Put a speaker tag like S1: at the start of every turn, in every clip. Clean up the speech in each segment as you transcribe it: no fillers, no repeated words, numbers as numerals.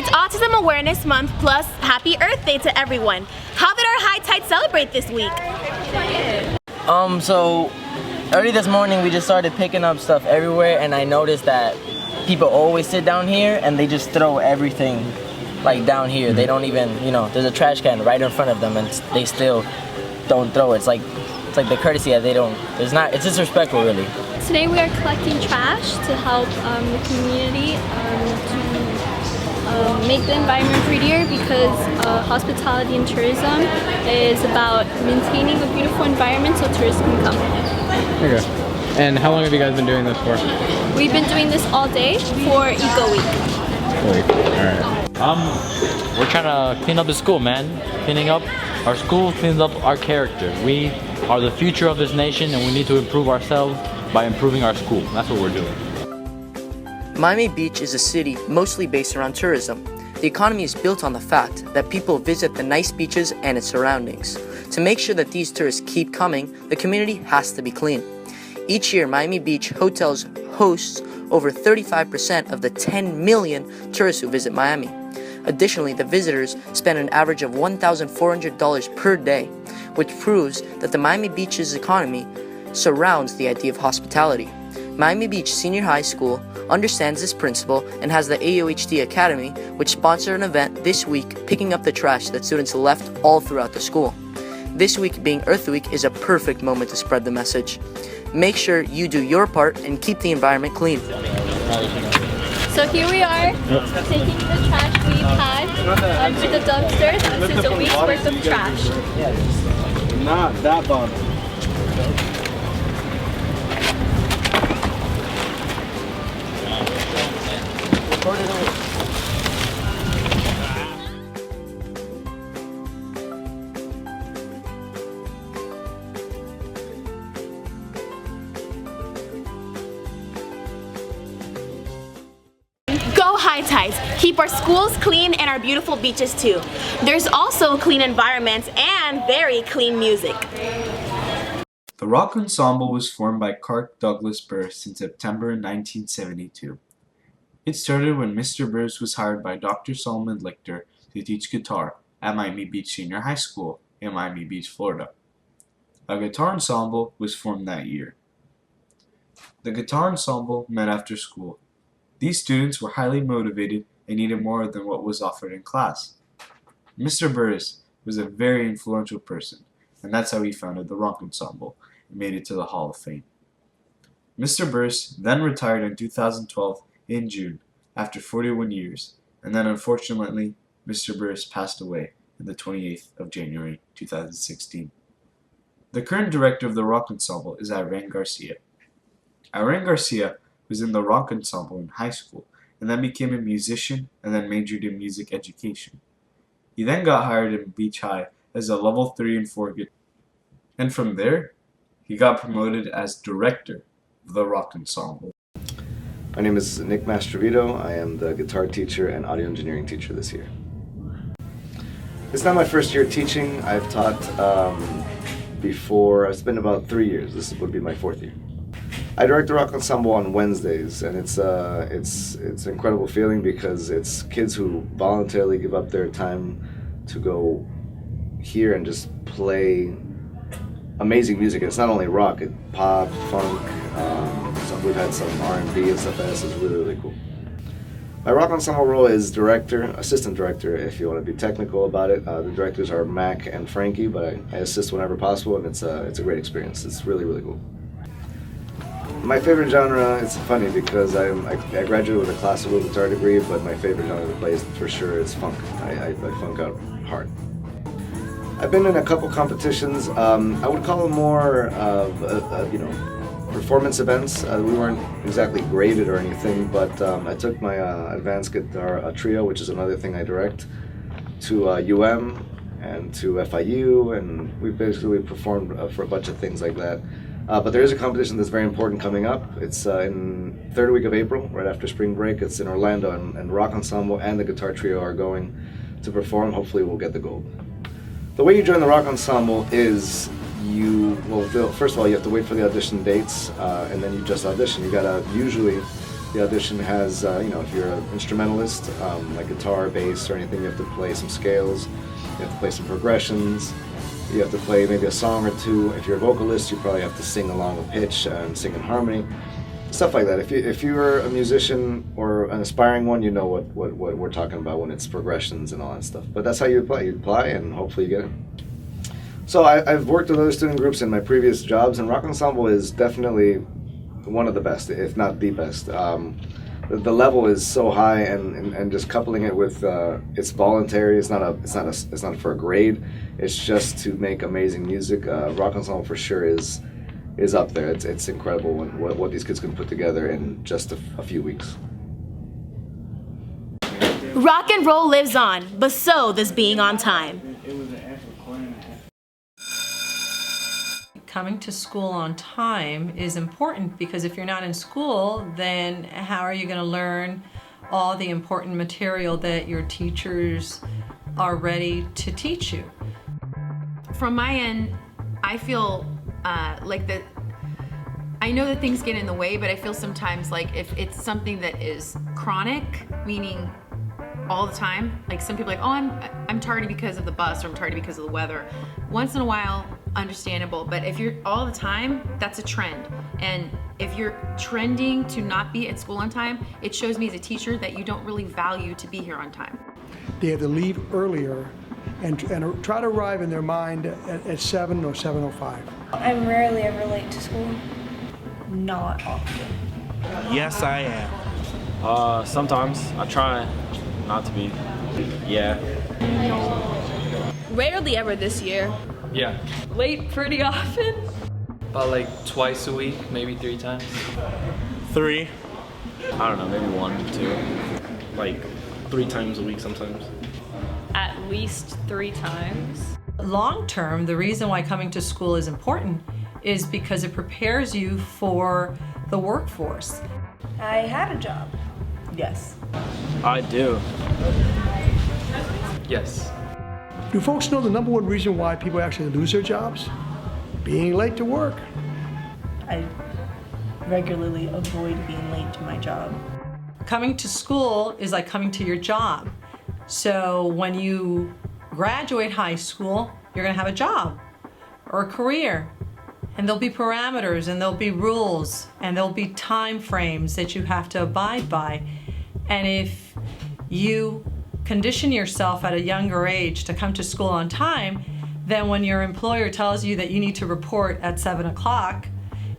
S1: It's Autism Awareness Month plus Happy Earth Day to everyone. How did our High Tide celebrate this week?
S2: So early this morning we just started picking up stuff everywhere, and I noticed that people always sit down here and they just throw everything like down here. They don't even, there's a trash can right in front of them and they still don't throw it. It's like the courtesy that they don't, it's disrespectful really.
S3: Today we are collecting trash to help the community to make the environment prettier, because hospitality and tourism is about maintaining a beautiful environment so tourists can come.
S4: Okay. And how long have you guys been doing this for?
S3: We've been doing this all day for Eco Week.
S4: Alright.
S5: We're trying to clean up the school, man. Cleaning up our school cleans up our character. We are the future of this nation, and we need to improve ourselves by improving our school. That's what we're doing.
S6: Miami Beach is a city mostly based around tourism. The economy is built on the fact that people visit the nice beaches and its surroundings. To make sure that these tourists keep coming, the community has to be clean. Each year, Miami Beach hotels hosts over 35% of the 10 million tourists who visit Miami. Additionally, the visitors spend an average of $1,400 per day, which proves that the Miami Beach's economy surrounds the idea of hospitality. Miami Beach Senior High School understands this principle and has the AOHD Academy, which sponsored an event this week picking up the trash that students left all throughout the school. This week being Earth Week is a perfect moment to spread the message. Make sure you do your part and keep the environment clean.
S3: So here we are, taking the trash we've had onto the dumpsters. This is a week's worth of trash.
S7: Not that bottle.
S1: Go High Tides! Keep our schools clean and our beautiful beaches too. There's also clean environments and very clean music.
S8: The Rock Ensemble was formed by Clark Douglas Burst in September 1972. It started when Mr. Burst was hired by Dr. Solomon Lichter to teach guitar at Miami Beach Senior High School in Miami Beach, Florida. A guitar ensemble was formed that year. The guitar ensemble met after school. These students were highly motivated and needed more than what was offered in class. Mr. Burris was a very influential person, and that's how he founded the Rock Ensemble and made it to the Hall of Fame. Mr. Burris then retired in 2012 in June after 41 years, and then unfortunately Mr. Burris passed away on the 28th of January 2016. The current director of the Rock Ensemble is Irene Garcia. Irene Garcia was in the Rock Ensemble in high school, and then became a musician and then majored in music education. He then got hired in Beach High as a level 3 and 4 guitar, and from there, he got promoted as director of the Rock Ensemble.
S9: My name is Nick Mastrovito. I am the guitar teacher and audio engineering teacher this year. It's not my first year teaching. I've taught before. It's been about 3 years. This would be my 4th year. I direct the Rock Ensemble on Wednesdays, and it's an incredible feeling because it's kids who voluntarily give up their time to go here and just play amazing music. It's not only rock, it's pop, funk. We've had some R&B and stuff, and this is really, really cool. My Rock Ensemble role is director, assistant director, if you want to be technical about it. The directors are Mac and Frankie, but I assist whenever possible, and it's a great experience. It's really, really cool. My favorite genre, it's funny because I graduated with a classical guitar degree, but my favorite genre to play is for sure is funk. I funk out hard. I've been in a couple competitions. I would call them more of, performance events. We weren't exactly graded or anything, but I took my advanced guitar trio, which is another thing I direct, to UM and to FIU, and we basically performed for a bunch of things like that. But there is a competition that's very important coming up. It's in 3rd week of April, right after spring break. It's in Orlando, and Rock Ensemble and the guitar trio are going to perform. Hopefully we'll get the gold. The way you join the Rock Ensemble is first of all, you have to wait for the audition dates, and then you just audition. You gotta usually The audition has, if you're an instrumentalist, like guitar, bass, or anything, you have to play some scales, you have to play some progressions, you have to play maybe a song or two. If you're a vocalist, you probably have to sing along a pitch and sing in harmony, stuff like that. If you're a musician or an aspiring one, you know what we're talking about when it's progressions and all that stuff. But that's how you apply. You apply and hopefully you get it. So I've worked with other student groups in my previous jobs, and Rock Ensemble is definitely one of the best, if not the best. The level is so high, and just coupling it with it's voluntary. It's not for a grade. It's just to make amazing music. Rock Ensemble for sure is up there. It's incredible what these kids can put together in just a few weeks.
S1: Rock and roll lives on, but so does being on time.
S10: Coming to school on time is important because if you're not in school, then how are you going to learn all the important material that your teachers are ready to teach you?
S11: From my end, I feel like that. I know that things get in the way, but I feel sometimes like if it's something that is chronic, meaning all the time, like some people are like, oh, I'm tardy because of the bus, or I'm tardy because of the weather. Once in a while, understandable, but if you're all the time, that's a trend. And if you're trending to not be at school on time, it shows me as a teacher that you don't really value to be here on time.
S12: They have to leave earlier and try to arrive in their mind at 7 or 7:05.
S13: I'm rarely ever late to school. Not often.
S14: Yes, I am. Sometimes I try not to be. Yeah.
S3: Rarely ever this year.
S15: Yeah.
S3: Late pretty often.
S15: About like twice a week, maybe 3 times.
S14: 3. I don't know, maybe 1, 2. Like 3 times a week sometimes.
S3: At least 3 times.
S10: Long term, the reason why coming to school is important is because it prepares you for the workforce.
S13: I had a job.
S10: Yes.
S14: I do.
S15: Yes.
S12: Do folks know the #1 reason why people actually lose their jobs? Being late to work.
S16: I regularly avoid being late to my job.
S10: Coming to school is like coming to your job. So when you graduate high school, you're gonna have a job or a career. And there'll be parameters, and there'll be rules, and there'll be time frames that you have to abide by. And if you condition yourself at a younger age to come to school on time, then when your employer tells you that you need to report at 7 o'clock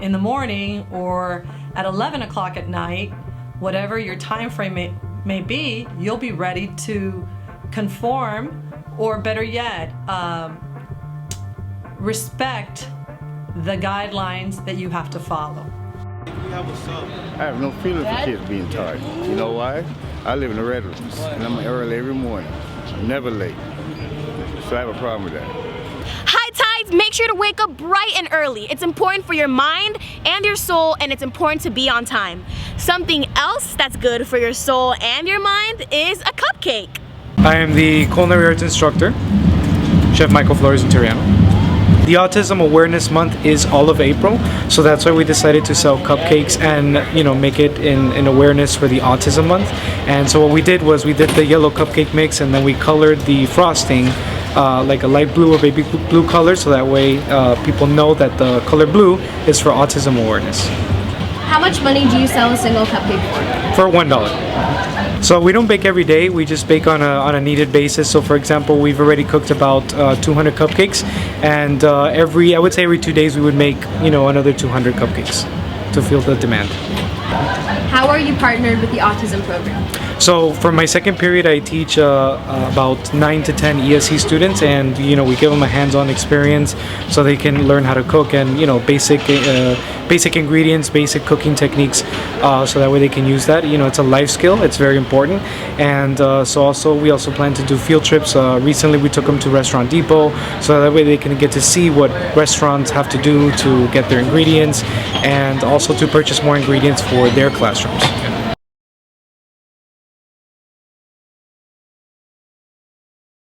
S10: in the morning or at 11 o'clock at night, whatever your time frame may be, you'll be ready to conform, or better yet, respect the guidelines that you have to follow.
S17: I have no feeling for kids being tired. You know why? I live in the Redlands, and I'm early every morning. I'm never late. So I have a problem with that.
S1: High tides, make sure to wake up bright and early. It's important for your mind and your soul, and it's important to be on time. Something else that's good for your soul and your mind is a cupcake.
S18: I am the culinary arts instructor, Chef Michael Flores Interiano. The Autism Awareness Month is all of April, so that's why we decided to sell cupcakes and make it in awareness for the Autism Month. And so what we did was we did the yellow cupcake mix, and then we colored the frosting like a light blue or baby blue color, so that way people know that the color blue is for autism awareness.
S3: How much money do you sell a single cupcake for?
S18: For $1. So we don't bake every day, we just bake on a needed basis. So for example, we've already cooked about 200 cupcakes, and I would say every 2 days we would make another 200 cupcakes to fill the demand.
S3: How are you partnered with the autism program?
S18: So for my second period, I teach about 9 to 10 ESC students, and we give them a hands-on experience so they can learn how to cook and basic ingredients, basic cooking techniques, so that way they can use that. It's a life skill. It's very important. And so we also plan to do field trips. Recently, we took them to Restaurant Depot, so that way they can get to see what restaurants have to do to get their ingredients, and also to purchase more ingredients for their classrooms.